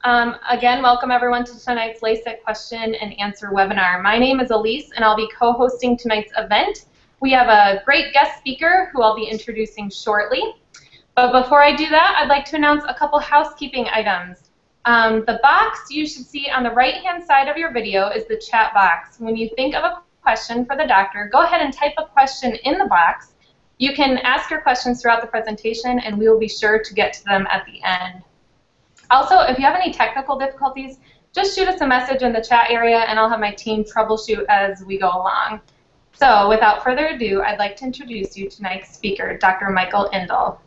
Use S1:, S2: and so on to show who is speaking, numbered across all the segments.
S1: Again, welcome everyone to tonight's LASIK question and answer webinar. My name is Elise and I'll be co-hosting tonight's event. We have a great guest speaker who I'll be introducing shortly. But before I do that, I'd like to announce a couple housekeeping items. The box you should see on the right-hand side of your video is the chat box. When you think of a question for the doctor, go ahead and type a question in the box. You can ask your questions throughout the presentation and we will be sure to get to them at the end. Also, if you have any technical difficulties, just shoot us a message in the chat area and I'll have my team troubleshoot as we go along. So without further ado, I'd like to introduce you to tonight's speaker, Dr. Michael Endl.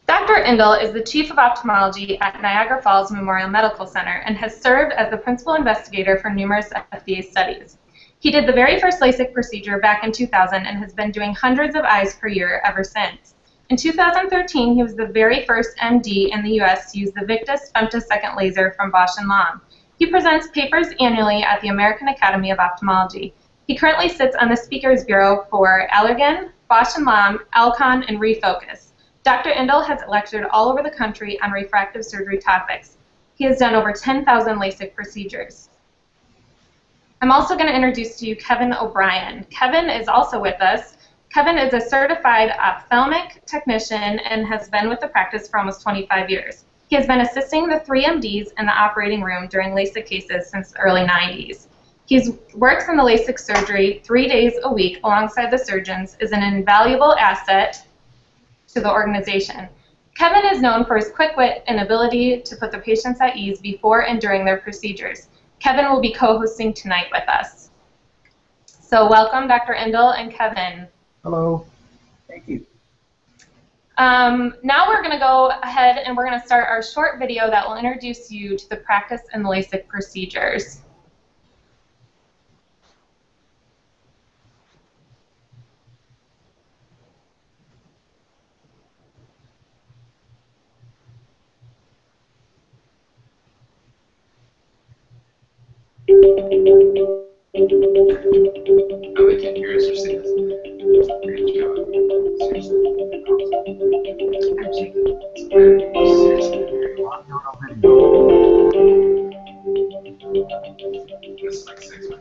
S1: Dr. Endl is the Chief of Ophthalmology at Niagara Falls Memorial Medical Center and has served as the principal investigator for numerous FDA studies. He did the very first LASIK procedure back in 2000 and has been doing hundreds of eyes per year ever since. In 2013, he was the very first MD in the U.S. to use the Fichte femtosecond laser from Bausch & Lomb. He presents papers annually at the American Academy of Ophthalmology. He currently sits on the Speakers Bureau for Allergan, Bausch & Lomb, Alcon, and Refocus. Dr. Endl has lectured all over the country on refractive surgery topics. He has done over 10,000 LASIK procedures. I'm also going to introduce to you Kevin O'Brien. Kevin is also with us. Kevin is a certified ophthalmic technician and has been with the practice for almost 25 years. He has been assisting the 3 MDs in the operating room during LASIK cases since the early 90s. He works in the LASIK surgery 3 days a week alongside the surgeons, is an invaluable asset to the organization. Kevin is known for his quick wit and ability to put the patients at ease before and during their procedures. Kevin will be co-hosting tonight with us. So welcome, Dr. Endl and Kevin.
S2: Hello. Thank you.
S1: Now we're going to go ahead and we're going to start our short video that will introduce you to the practice and the LASIK procedures.
S3: Nobody can hear us or see us.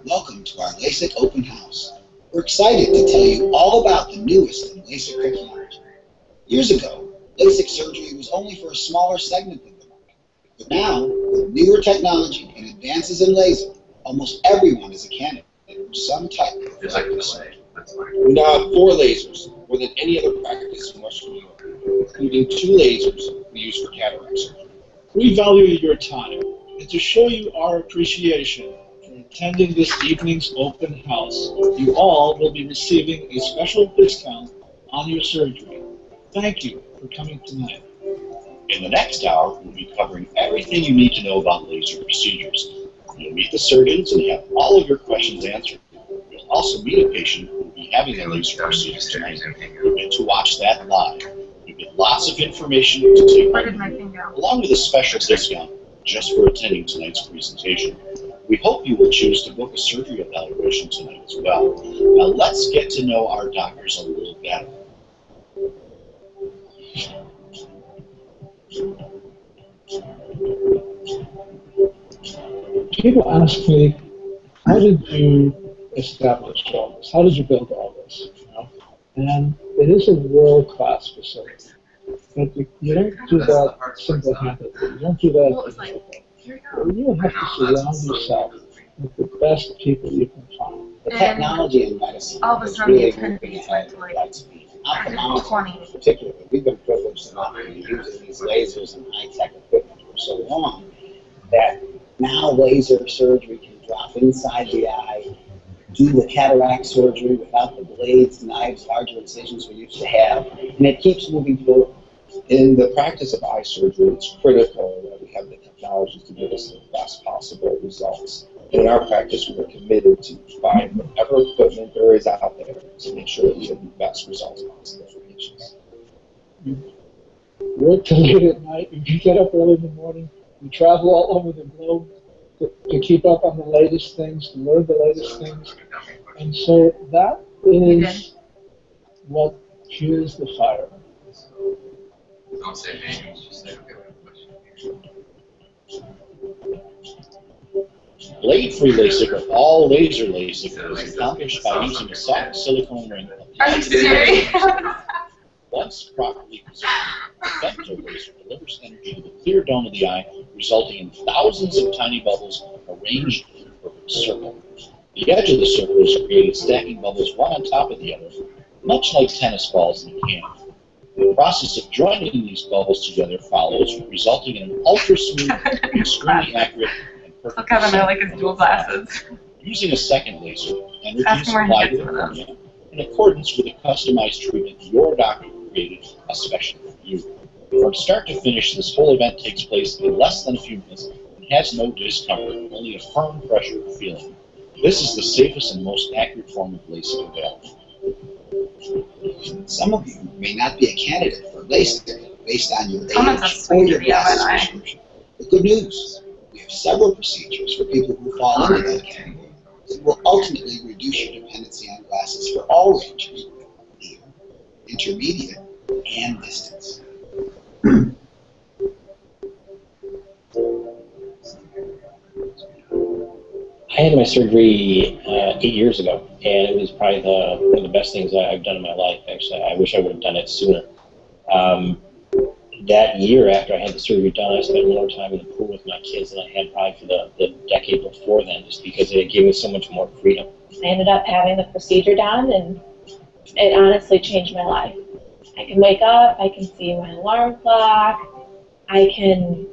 S4: Welcome to our LASIK open house. We're excited to tell you all about the newest in LASIK technology. Years ago, LASIK surgery was only for a smaller segment of the market. But now, with newer technology and advances in laser, almost everyone is a candidate for some type of LASIK surgery.
S5: We now have 4 lasers, more than any other practice in Western Europe, including 2 lasers we use for cataract surgery.
S6: We value your time, and to show you our appreciation for attending this evening's open house, you all will be receiving a special discount on your surgery. Thank you for coming tonight.
S7: In the next hour, we'll be covering everything you need to know about laser procedures. You'll meet the surgeons and have all of your questions answered. You'll also meet a patient who will be having a laser procedure tonight. You'll get to watch that live. You'll get lots of information to take home, along with a special discount just for attending tonight's presentation. We hope you will choose to book a surgery evaluation tonight as well. Now let's get to know our doctors a little better.
S6: People ask me, how did you establish all this? How did you build all this? You know? And it is a world-class facility. But you don't do that single-handedly. You don't do that. You have to surround yourself with the best people you can find.
S4: The technology in medicine is really moving ahead at light speed. Ophthalmology, particularly, we've been privileged enough to be using these lasers and high-tech equipment for so long that now laser surgery can drop inside the eye, do the cataract surgery without the blades, knives, larger incisions we used to have, and it keeps moving forward.
S5: In the practice of eye surgery, it's critical that we have the technology to give us the best possible results. And in our practice, we are committed to buying whatever equipment there is out there to make sure that we have the best results possible for patients.
S6: You work till late at night, you get up early in the morning, you travel all over the globe to keep up on the latest things, to learn the latest things. And so that is what fuels the fire.
S3: Don't say names, just say, okay, we have a question.
S7: Blade-free LASIK, or all laser LASIK, is accomplished by using a soft silicone ring.
S1: Are you serious?
S7: Once properly positioned, the femto laser delivers energy to the clear dome of the eye, resulting in thousands of tiny bubbles arranged in a perfect circle. The edge of the circle is created stacking bubbles one on top of the other, much like tennis balls in a can. The process of joining these bubbles together follows, resulting in an ultra-smooth, extremely accurate, and perfect
S1: Kevin, I like his dual glasses.
S7: Using a second laser, energy
S1: Ask
S7: is
S1: him where he
S7: supplied to
S1: gets
S7: the
S1: them.
S7: cornea in accordance with a customized treatment your doctor created especially for you. From start to finish, this whole event takes place in less than a few minutes and has no discomfort, only a firm pressure feeling. This is the safest and most accurate form of LASIK available.
S4: Some of you may not be a candidate for LASIK based on your
S1: Someone
S4: age
S1: says
S4: or your
S1: sweet, yeah, by
S4: glasses
S1: the way.
S4: prescription. The good news, we have several procedures for people who fall into that category that will ultimately reduce your dependency on glasses for all ranges, near, intermediate, and distance.
S3: I had my surgery 8 years ago, and it was probably one of the best things I've done in my life. Actually, I wish I would have done it sooner. That year after I had the surgery done, I spent more time in the pool with my kids than I had probably for the decade before then, just because it gave me so much more freedom.
S8: I ended up having the procedure done, and it honestly changed my life. I can wake up, I can see my alarm clock, I can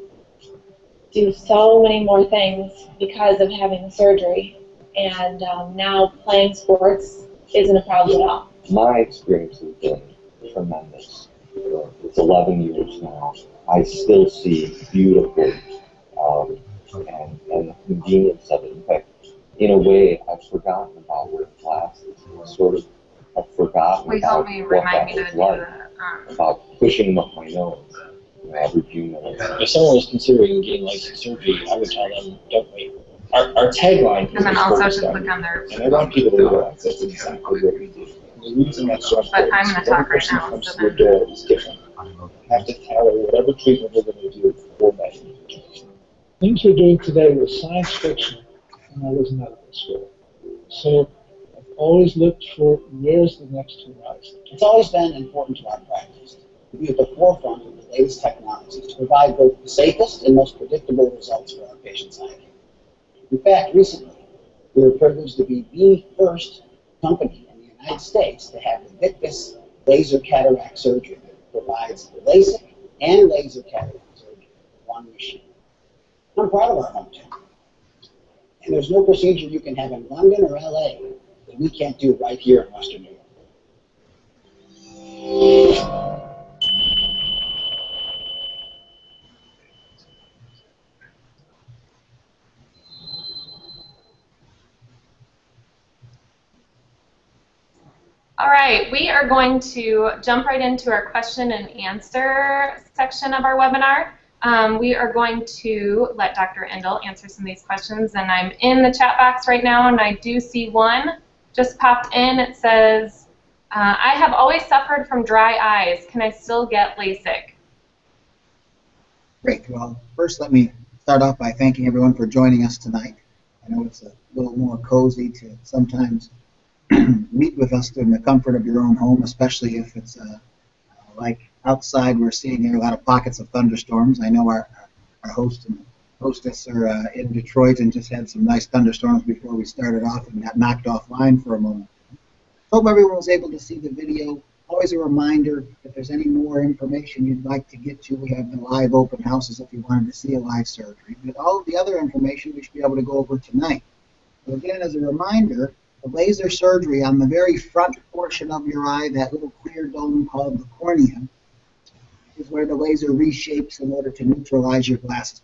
S8: do so many more things because of having the surgery. And now playing sports isn't a problem at all.
S5: My experience has been tremendous. It's 11 years now. I still see beautifully, and the convenience of it. In fact, in a way, I've forgotten about wearing glasses. Sort of, I've forgotten
S1: Please
S5: about
S1: help me
S5: what
S1: remind
S5: that
S1: me to
S5: was
S1: do
S5: like,
S1: that.
S5: about pushing up my nose, averaging nose.
S3: If someone was considering getting LASIK surgery, I would tell them, don't wait. Our tagline is
S1: And then also
S3: focus
S1: just
S3: on
S1: click on their.
S5: And I want people to realize that's exactly what we do. The reason that's so
S1: But
S5: important
S1: I'm
S5: is
S1: gonna
S5: every
S1: talk right
S5: person
S1: now,
S5: that comes
S1: so
S5: to your
S1: then-
S5: door is different. You have to tailor whatever treatment we're going to do for that individual.
S6: Things we're doing today was science fiction when I was in medical school. So I've always looked for where's the next horizon.
S4: It's always been important to our practice to be at the forefront of the latest technologies to provide both the safest and most predictable results for our patients' eye care. In fact, recently, we were privileged to be the first company in the United States to have the Victus laser cataract surgery that provides the LASIK and laser cataract surgery in one machine. I'm proud of our hometown. And there's no procedure you can have in London or LA that we can't do right here in Western New York.
S1: All right, we are going to jump right into our question and answer section of our webinar. We are going to let Dr. Endl answer some of these questions, and I'm in the chat box right now, and I do see one just popped in. It says, I have always suffered from dry eyes. Can I still get LASIK?
S2: Great. Well, first let me start off by thanking everyone for joining us tonight. I know it's a little more cozy to sometimes meet with us in the comfort of your own home, especially if it's like outside we're seeing here a lot of pockets of thunderstorms. I know our host and hostess are in Detroit and just had some nice thunderstorms before we started off and got knocked offline for a moment. Hope everyone was able to see the video. Always a reminder, if there's any more information you'd like to get to, we have the live open houses if you wanted to see a live surgery. But all of the other information we should be able to go over tonight. So again, as a reminder, the laser surgery on the very front portion of your eye, that little clear dome called the cornea, is where the laser reshapes in order to neutralize your glasses.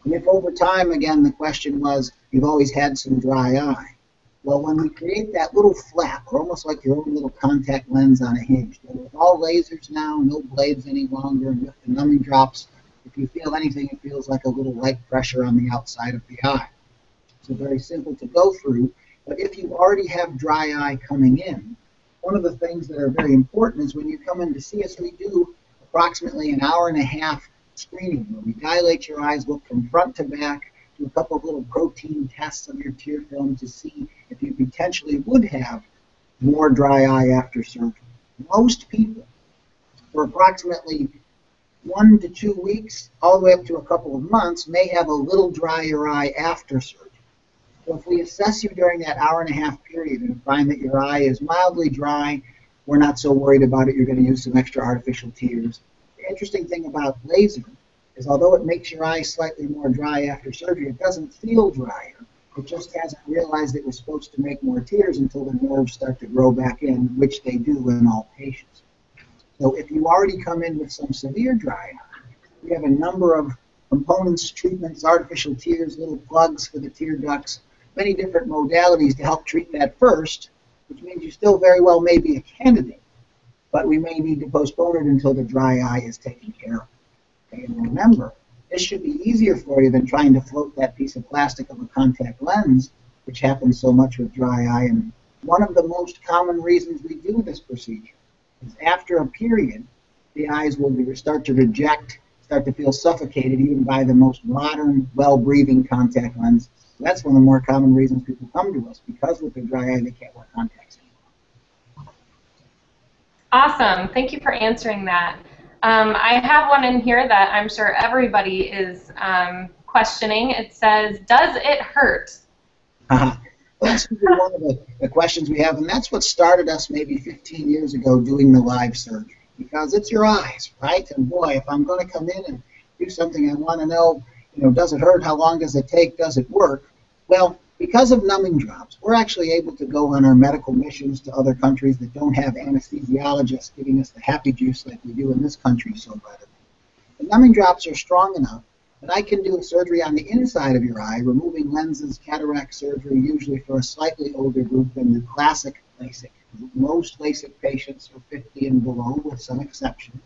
S2: And if over time, again, the question was, you've always had some dry eye. Well, when we create that little flap, or almost like your own little contact lens on a hinge, and with all lasers now, no blades any longer, and with the numbing drops, if you feel anything, it feels like a little light pressure on the outside of the eye. So very simple to go through. But if you already have dry eye coming in, one of the things that are very important is when you come in to see us, we do approximately an hour and a half screening, where we dilate your eyes, look from front to back, do a couple of little protein tests of your tear film to see if you potentially would have more dry eye after surgery. Most people, for approximately 1 to 2 weeks, all the way up to a couple of months, may have a little drier eye after surgery. So if we assess you during that hour-and-a-half period and find that your eye is mildly dry, we're not so worried about it. You're going to use some extra artificial tears. The interesting thing about laser is although it makes your eye slightly more dry after surgery, it doesn't feel drier. It just hasn't realized it was supposed to make more tears until the nerves start to grow back in, which they do in all patients. So if you already come in with some severe dry eye, we have a number of components, treatments, artificial tears, little plugs for the tear ducts, many different modalities to help treat that first, which means you still very well may be a candidate, but we may need to postpone it until the dry eye is taken care of. Okay, and remember, this should be easier for you than trying to float that piece of plastic of a contact lens, which happens so much with dry eye. And one of the most common reasons we do this procedure is after a period, the eyes will start to reject, start to feel suffocated even by the most modern, well-breathing contact lens. So that's one of the more common reasons people come to us, because with their dry eye they can't wear contacts anymore.
S1: Awesome. Thank you for answering that. I have one in here that I'm sure everybody is questioning. It says, does it hurt?
S2: Well, that's one of the questions we have, and that's what started us maybe 15 years ago doing the live surgery, because it's your eyes, right? And boy, if I'm going to come in and do something, I want to know, does it hurt? How long does it take? Does it work? Well, because of numbing drops, we're actually able to go on our medical missions to other countries that don't have anesthesiologists giving us the happy juice like we do in this country so readily. The numbing drops are strong enough that I can do a surgery on the inside of your eye, removing lenses, cataract surgery, usually for a slightly older group than the classic LASIK. Most LASIK patients are 50 and below, with some exceptions.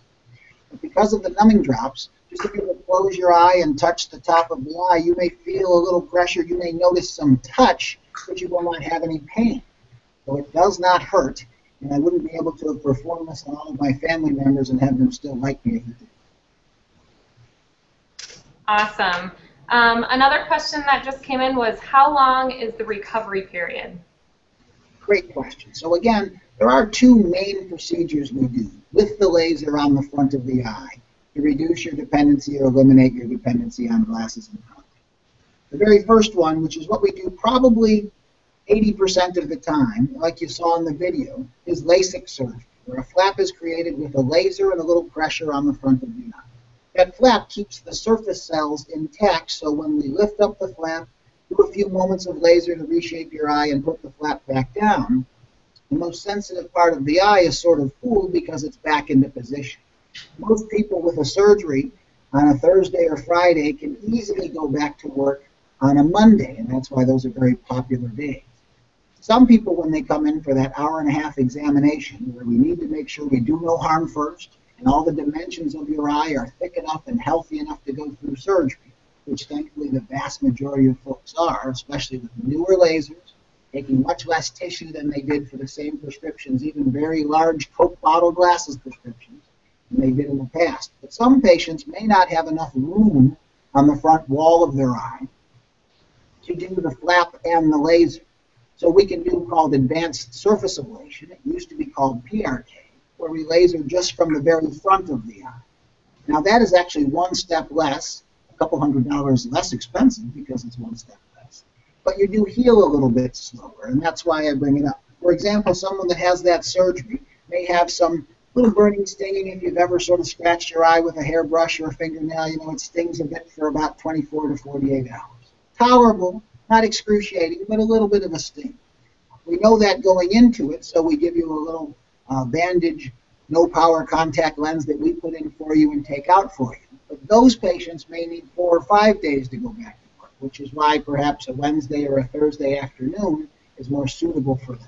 S2: But because of the numbing drops, just if you would close your eye and touch the top of the eye, you may feel a little pressure, you may notice some touch, but you will not have any pain. So it does not hurt, and I wouldn't be able to have performed this on all of my family members and have them still like me if it did.
S1: Awesome. Another question that just came in was, how long is the recovery period?
S2: Great question. So again, there are two main procedures we do with the laser on the front of the eye to reduce your dependency or eliminate your dependency on glasses and contacts. The very first one, which is what we do probably 80% of the time, like you saw in the video, is LASIK surgery, where a flap is created with a laser and a little pressure on the front of the eye. That flap keeps the surface cells intact, so when we lift up the flap, do a few moments of laser to reshape your eye and put the flap back down, the most sensitive part of the eye is sort of fooled because it's back into position. Most people with a surgery on a Thursday or Friday can easily go back to work on a Monday, and that's why those are very popular days. Some people, when they come in for that hour-and-a-half examination, where we need to make sure we do no harm first, and all the dimensions of your eye are thick enough and healthy enough to go through surgery, which thankfully the vast majority of folks are, especially with newer lasers, taking much less tissue than they did for the same prescriptions, even very large Coke bottle glasses prescriptions, than they did in the past. But some patients may not have enough room on the front wall of their eye to do the flap and the laser. So we can do called advanced surface ablation. It used to be called PRK, where we laser just from the very front of the eye. Now that is actually one step less, a couple $100 less expensive because it's one step less. But you do heal a little bit slower, and that's why I bring it up. For example, someone that has that surgery may have some little burning, stinging. If you've ever sort of scratched your eye with a hairbrush or a fingernail, it stings a bit for about 24 to 48 hours. Tolerable, not excruciating, but a little bit of a sting. We know that going into it, so we give you a little bandage, no power contact lens that we put in for you and take out for you. But those patients may need 4 or 5 days to go back to work, which is why perhaps a Wednesday or a Thursday afternoon is more suitable for them.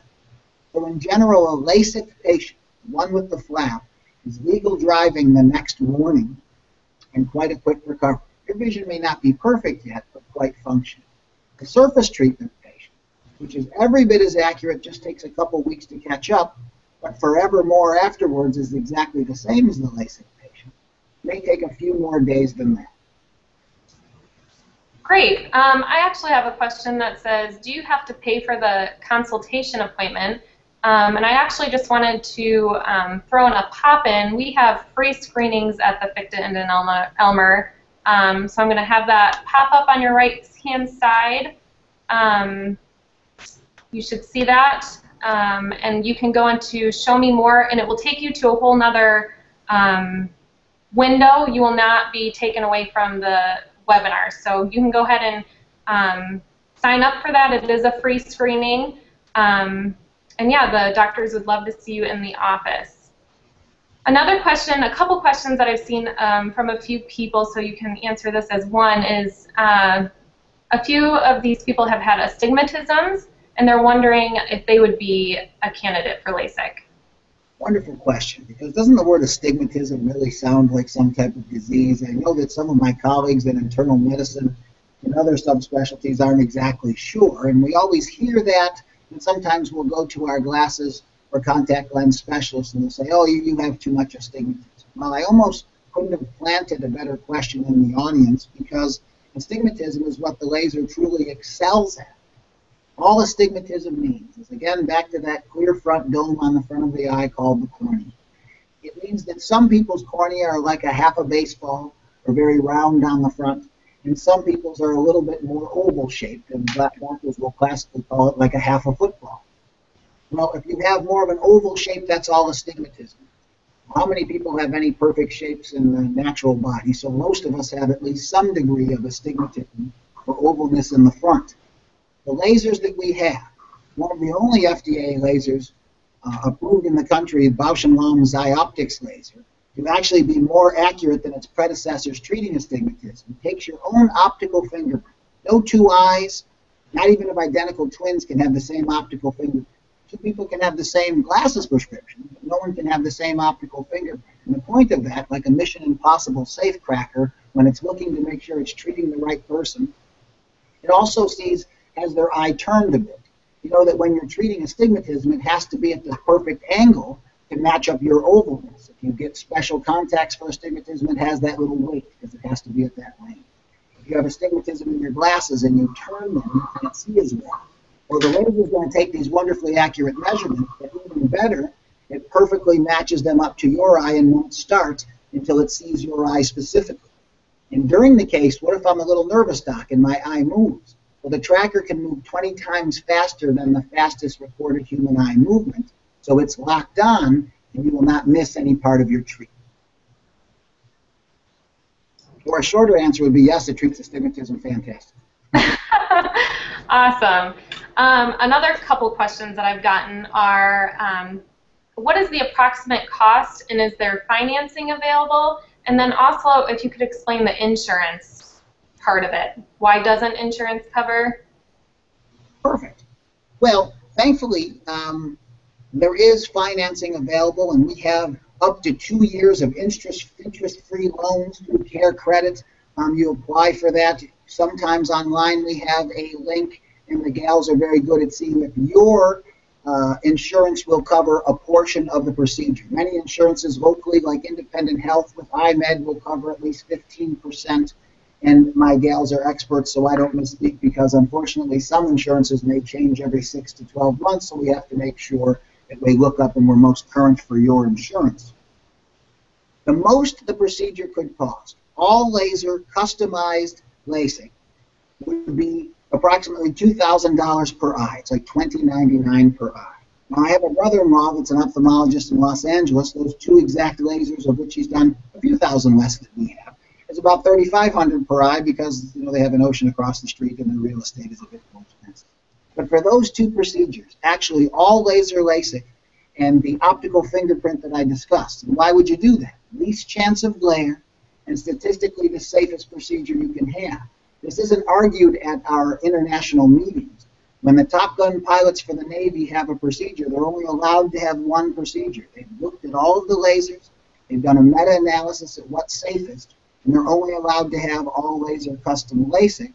S2: So in general, a LASIK patient, one with the flap, is legal driving the next morning and quite a quick recovery. Your vision may not be perfect yet, but quite functional. The surface treatment patient, which is every bit as accurate, just takes a couple weeks to catch up, but forever more afterwards is exactly the same as the LASIK patient. May take a few more days than that.
S1: Great. I actually have a question that says, do you have to pay for the consultation appointment? And I actually just wanted to throw in a pop-in. We have free screenings at the Fichte and Elmer. So I'm going to have that pop up on your right-hand side. You should see that. And you can go into Show Me More, and it will take you to a whole nother window. You will not be taken away from the webinar. So you can go ahead and sign up for that. It is a free screening. And yeah, the doctors would love to see you in the office. Another question, a couple questions that I've seen from a few people, so you can answer this as one, is a few of these people have had astigmatisms, and they're wondering if they would be a candidate for LASIK.
S2: Wonderful question, because doesn't the word astigmatism really sound like some type of disease? I know that some of my colleagues in internal medicine and other subspecialties aren't exactly sure, and we always hear that, and sometimes we'll go to our glasses or contact lens specialists and they'll say, oh, you have too much astigmatism. Well, I almost couldn't have planted a better question in the audience, because astigmatism is what the laser truly excels at. All astigmatism means is, again, back to that clear front dome on the front of the eye called the cornea. It means that some people's cornea are like a half a baseball, or very round on the front, and some people's are a little bit more oval shaped, and black doctors will classically call it like a half a football. Well, if you have more of an oval shape, that's all astigmatism. How many people have any perfect shapes in the natural body? So most of us have at least some degree of astigmatism or ovalness in the front. The lasers that we have, one of the only FDA lasers approved in the country, Bausch & Lomb's Eye-Optics laser, to actually be more accurate than its predecessors treating astigmatism, takes your own optical fingerprint. No two eyes, not even if identical twins can have the same optical fingerprint. Two people can have the same glasses prescription, but no one can have the same optical fingerprint. And the point of that, like a Mission Impossible safecracker, when it's looking to make sure it's treating the right person, it also sees as their eye turned a bit. You know that when you're treating astigmatism, it has to be at the perfect angle to match up your ovalness. If you get special contacts for astigmatism, it has that little weight because it has to be at that length. If you have astigmatism in your glasses and you turn them, you can't see as well. Well, the laser is going to take these wonderfully accurate measurements, but even better, it perfectly matches them up to your eye and won't start until it sees your eye specifically. And during the case, what if I'm a little nervous, doc, and my eye moves? Well, the tracker can move 20 times faster than the fastest recorded human eye movement, so it's locked on, and you will not miss any part of your treatment. Or a shorter answer would be yes, it treats astigmatism fantastic.
S1: Awesome. Another couple questions that I've gotten are, what is the approximate cost, and is there financing available? And then also, if you could explain the insurance part of it. Why doesn't insurance cover?
S2: Perfect. Well, thankfully, there is financing available, and we have up to 2 years of interest-free loans through Care Credit. You apply for that. Sometimes online we have a link, and the gals are very good at seeing if your insurance will cover a portion of the procedure. Many insurances locally, like Independent Health with iMed, will cover at least 15%. And my gals are experts, so I don't misspeak, because unfortunately some insurances may change every 6 to 12 months, so we have to make sure that we look up and we're most current for your insurance. The most the procedure could cost, all laser customized LASIK, would be approximately $2,000 per eye. It's like $20.99 per eye. Now, I have a brother-in-law that's an ophthalmologist in Los Angeles. Those two exact lasers, of which he's done a few thousand less than we have, it's about $3,500 per eye, because they have an ocean across the street and the real estate is a bit more expensive. But for those two procedures, actually all laser LASIK and the optical fingerprint that I discussed, and why would you do that? Least chance of glare and statistically the safest procedure you can have. This isn't argued at our international meetings. When the Top Gun pilots for the Navy have a procedure, they're only allowed to have one procedure. They've looked at all of the lasers, they've done a meta-analysis at what's safest, and they're only allowed to have all laser custom LASIK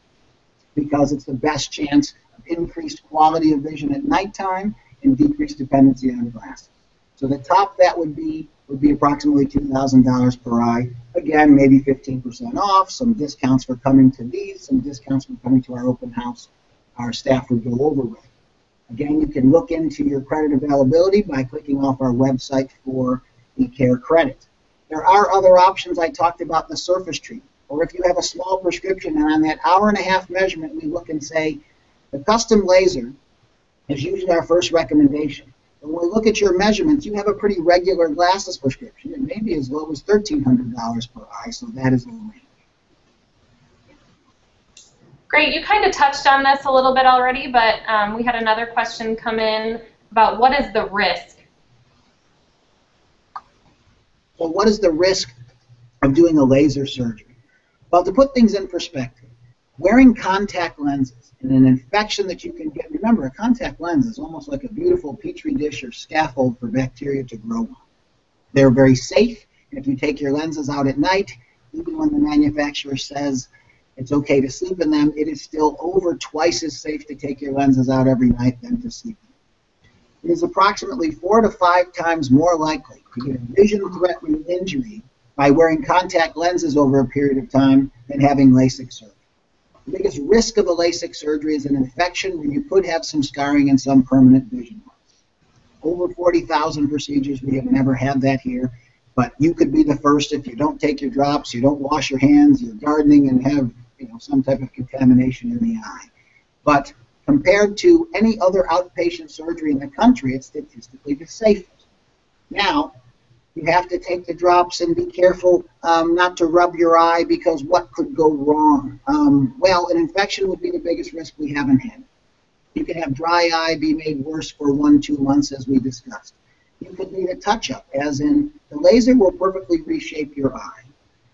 S2: because it's the best chance of increased quality of vision at nighttime and decreased dependency on glasses. So the top, that would be would be approximately $2,000 per eye. Again, maybe 15% off, some discounts for coming to these, some discounts for coming to our open house. Our staff would go over with. Again, you can look into your credit availability by clicking off our website for Eyecare credit. There are other options. I talked about the surface treatment. Or if you have a small prescription and on that hour-and-a-half measurement, we look and say, the custom laser is usually our first recommendation. But when we look at your measurements, you have a pretty regular glasses prescription. It may be as low as $1,300 per eye, so that is the range.
S1: Great. You kind of touched on this a little bit already, but we had another question come in about what is the risk?
S2: Well, what is the risk of doing a laser surgery? Well, to put things in perspective, wearing contact lenses and an infection that you can get, remember, a contact lens is almost like a beautiful petri dish or scaffold for bacteria to grow on. They're very safe. If you take your lenses out at night, even when the manufacturer says it's okay to sleep in them, it is still over twice as safe to take your lenses out every night than to sleep in them. It is approximately 4 to 5 times more likely to get a vision-threatening injury by wearing contact lenses over a period of time than having LASIK surgery. The biggest risk of a LASIK surgery is an infection where you could have some scarring and some permanent vision loss. Over 40,000 procedures, we have never had that here, but you could be the first if you don't take your drops, you don't wash your hands, you're gardening and have some type of contamination in the eye. But compared to any other outpatient surgery in the country, it's statistically the safest. Now, you have to take the drops and be careful not to rub your eye because what could go wrong? Well, an infection would be the biggest risk we haven't had. You can have dry eye be made worse for 1-2 months, as we discussed. You could need a touch-up, as in the laser will perfectly reshape your eye.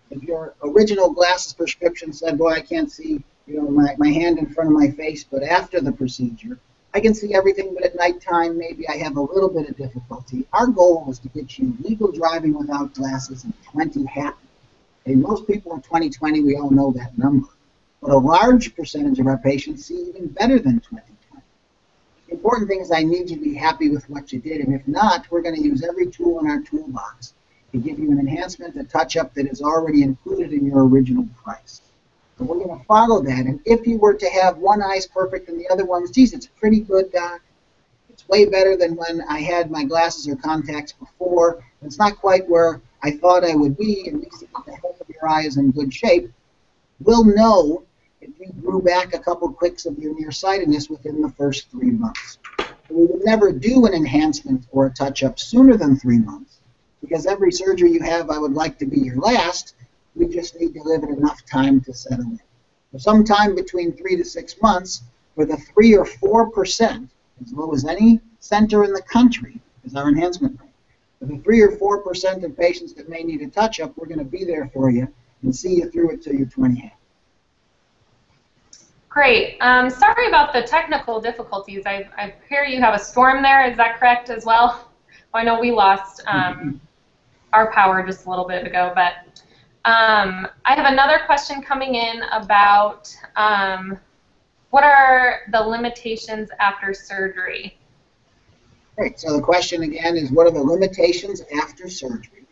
S2: If your original glasses prescription said, boy, I can't see my hand in front of my face, but after the procedure, I can see everything, but at nighttime, maybe I have a little bit of difficulty. Our goal was to get you legal driving without glasses in 2020. And most people in 2020, we all know that number. But a large percentage of our patients see even better than 2020. The important thing is I need you to be happy with what you did, and if not, we're going to use every tool in our toolbox to give you an enhancement, a touch-up that is already included in your original price. So we're going to follow that, and if you were to have one eye's perfect and the other one's, geez, it's pretty good, Doc. It's way better than when I had my glasses or contacts before. It's not quite where I thought I would be, and you see that the health of your eye is in good shape. We'll know if you grew back a couple clicks of your nearsightedness within the first 3 months. We would never do an enhancement or a touch-up sooner than 3 months, because every surgery you have, I would like to be your last. We just need to give it enough time to settle in. So sometime between 3 to 6 months, with a 3 or 4%, as low as any center in the country, is our enhancement rate. With a 3 or 4% of patients that may need a touch-up, we're going to be there for you and see you through it till you're 20.
S1: Great. Sorry about the technical difficulties. I hear you have a storm there. Is that correct as well? I know we lost our power just a little bit ago, but I have another question coming in about what are the limitations after surgery?
S2: Great. So the question again is, what are the limitations after surgery?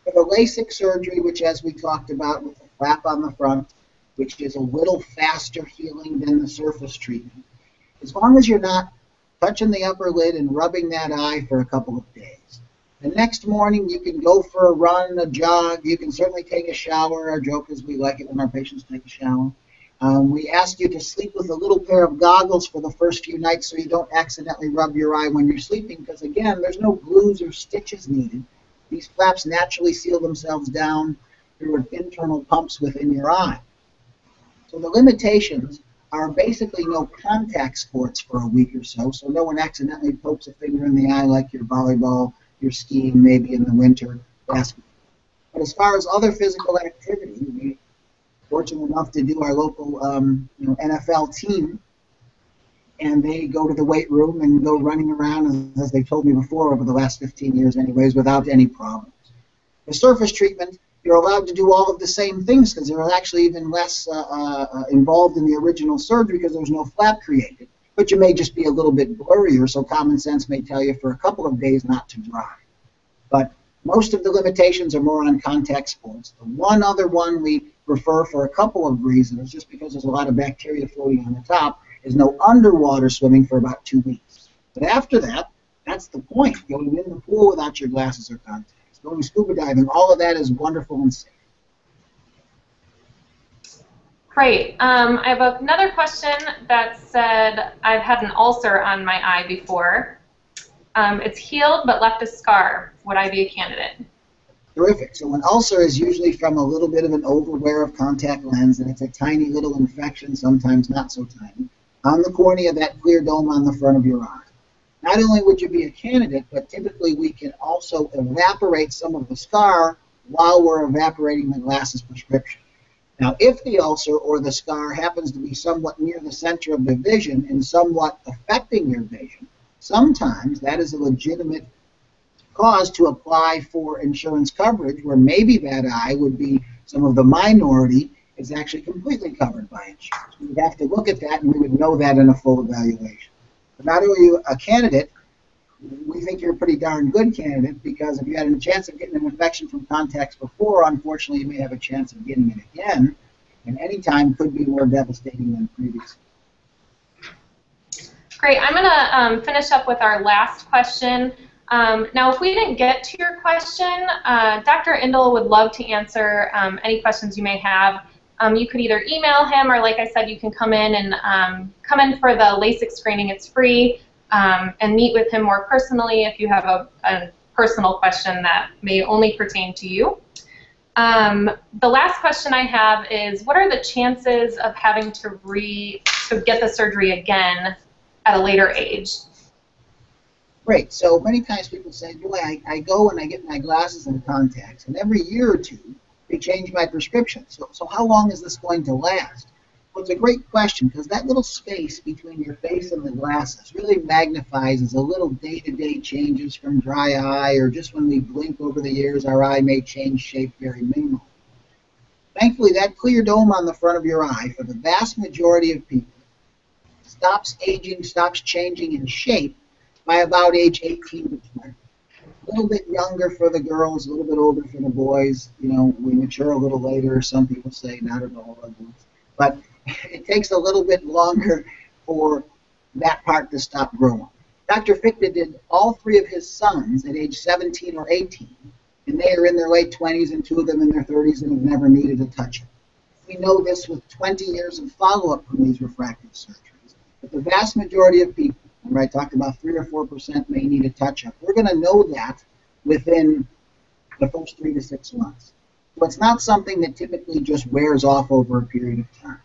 S2: For the LASIK surgery, which as we talked about with the flap on the front, which is a little faster healing than the surface treatment, as long as you're not touching the upper lid and rubbing that eye for a couple of days. The next morning, you can go for a run, a jog. You can certainly take a shower. Our joke is we like it when our patients take a shower. We ask you to sleep with a little pair of goggles for the first few nights so you don't accidentally rub your eye when you're sleeping, because, again, there's no glues or stitches needed. These flaps naturally seal themselves down through internal pumps within your eye. So the limitations are basically no contact sports for a week or so no one accidentally pokes a finger in the eye like your volleyball, your skiing maybe in the winter, basketball. But as far as other physical activity, we're fortunate enough to do our local NFL team, and they go to the weight room and go running around, as they've told me before, over the last 15 years anyways, without any problems. The surface treatment, you're allowed to do all of the same things because they're actually even less involved in the original surgery because there's no flap created. But you may just be a little bit blurrier, so common sense may tell you for a couple of days not to drive. But Most of the limitations are more on contact sports. The one other one we prefer for a couple of reasons, just because there's a lot of bacteria floating on the top, is no underwater swimming for about 2 weeks. But after that, that's the point. Going in the pool without your glasses or contacts, going scuba diving, all of that is wonderful and safe.
S1: Great. I have another question that said, I've had an ulcer on my eye before. It's healed but left a scar. Would I be a candidate?
S2: Terrific. So an ulcer is usually from a little bit of an overwear of contact lens, and it's a tiny little infection, sometimes not so tiny, on the cornea, that clear dome on the front of your eye. Not only would you be a candidate, but typically we can also evaporate some of the scar while we're evaporating the glasses prescription. Now, if the ulcer or the scar happens to be somewhat near the center of the vision and somewhat affecting your vision, sometimes that is a legitimate cause to apply for insurance coverage, where maybe that eye would be some of the minority is actually completely covered by insurance. We would have to look at that, and we would know that in a full evaluation. But not only are you a candidate, we think you're a pretty darn good candidate, because if you had a chance of getting an infection from contacts before, unfortunately you may have a chance of getting it again, and any time could be more devastating than previously.
S1: Great. I'm going to finish up with our last question. Now, if we didn't get to your question, Dr. Endl would love to answer any questions you may have. You could either email him, or like I said, you can come in and come in for the LASIK screening. It's free, and meet with him more personally if you have a personal question that may only pertain to you. The last question I have is, what are the chances of having to get the surgery again at a later age?
S2: Great. So many times people say, boy, I go and I get my glasses and contacts, and every year or two they change my prescription. So how long is this going to last? Well, it's a great question, because that little space between your face and the glasses really magnifies as a little day-to-day changes from dry eye, or just when we blink over the years, our eye may change shape very minimally. Thankfully, that clear dome on the front of your eye, for the vast majority of people, stops aging, stops changing in shape by about age 18 to 20. A little bit younger for the girls, a little bit older for the boys. You know, we mature a little later. Some people say not at all. But it takes a little bit longer for that part to stop growing. Dr. Fichte did all 3 of his sons at age 17 or 18, and they are in their late 20s, and 2 of them in their 30s, and have never needed a touch-up. We know this with 20 years of follow-up from these refractive surgeries. But the vast majority of people, remember I talked about 3 or 4% may need a touch-up. We're going to know that within the first 3 to 6 months. So it's not something that typically just wears off over a period of time.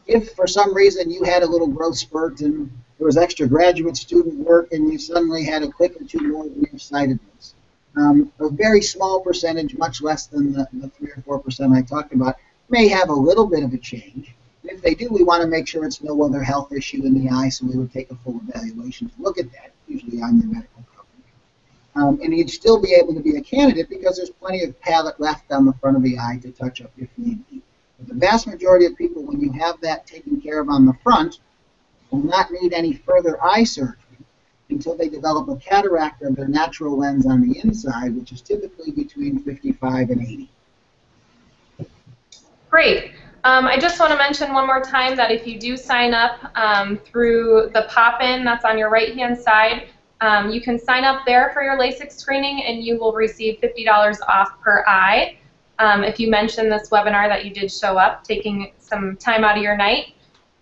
S2: If for some reason you had a little growth spurt and there was extra graduate student work and you suddenly had a click or 2 more nearsightedness, a very small percentage, much less than the 3 or 4% I talked about, may have a little bit of a change. If they do, we want to make sure it's no other health issue in the eye, so we would take a full evaluation to look at that, usually on your medical coverage. And you'd still be able to be a candidate, because there's plenty of palate left on the front of the eye to touch up if need be. But the vast majority of people, when you have that taken care of on the front, will not need any further eye surgery until they develop a cataract of their natural lens on the inside, which is typically between 55 and 80.
S1: Great. I just want to mention one more time that if you do sign up through the pop-in that's on your right-hand side, you can sign up there for your LASIK screening, and you will receive $50 off per eye if you mention this webinar that you did show up, taking some time out of your night.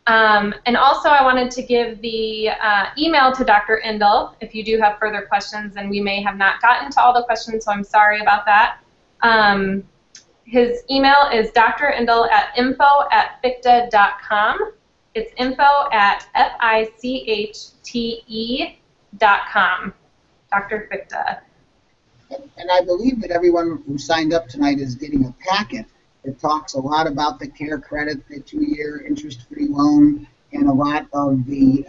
S1: And also, I wanted to give the email to Dr. Endl if you do have further questions, and we may have not gotten to all the questions, so I'm sorry about that. His email is drendl@info@fichte.com. It's info@fichte.com. Dr. Fichte.
S2: And I believe that everyone who signed up tonight is getting a packet that talks a lot about the care credit, the 2-year interest-free loan, and a lot of the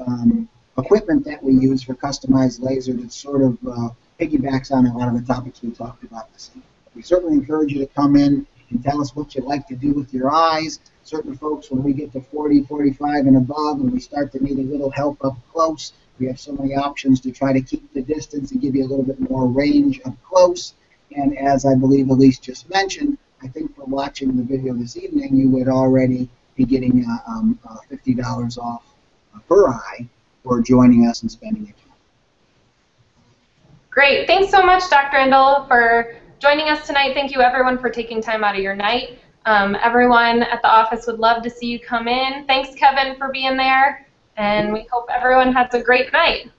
S2: equipment that we use for customized laser that sort of piggybacks on a lot of the topics we talked about this evening. We certainly encourage you to come in and tell us what you'd like to do with your eyes. Certain folks, when we get to 40, 45 and above, and we start to need a little help up close, we have so many options to try to keep the distance and give you a little bit more range up close. And as I believe Elise just mentioned, I think for watching the video this evening, you would already be getting $50 off per eye for joining us and spending it.
S1: Great. Thanks so much, Dr. Endl, for joining us tonight. Thank you, everyone, for taking time out of your night. Everyone at the office would love to see you come in. Thanks, Kevin, for being there. And we hope everyone has a great night.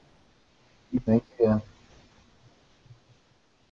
S2: Thank you.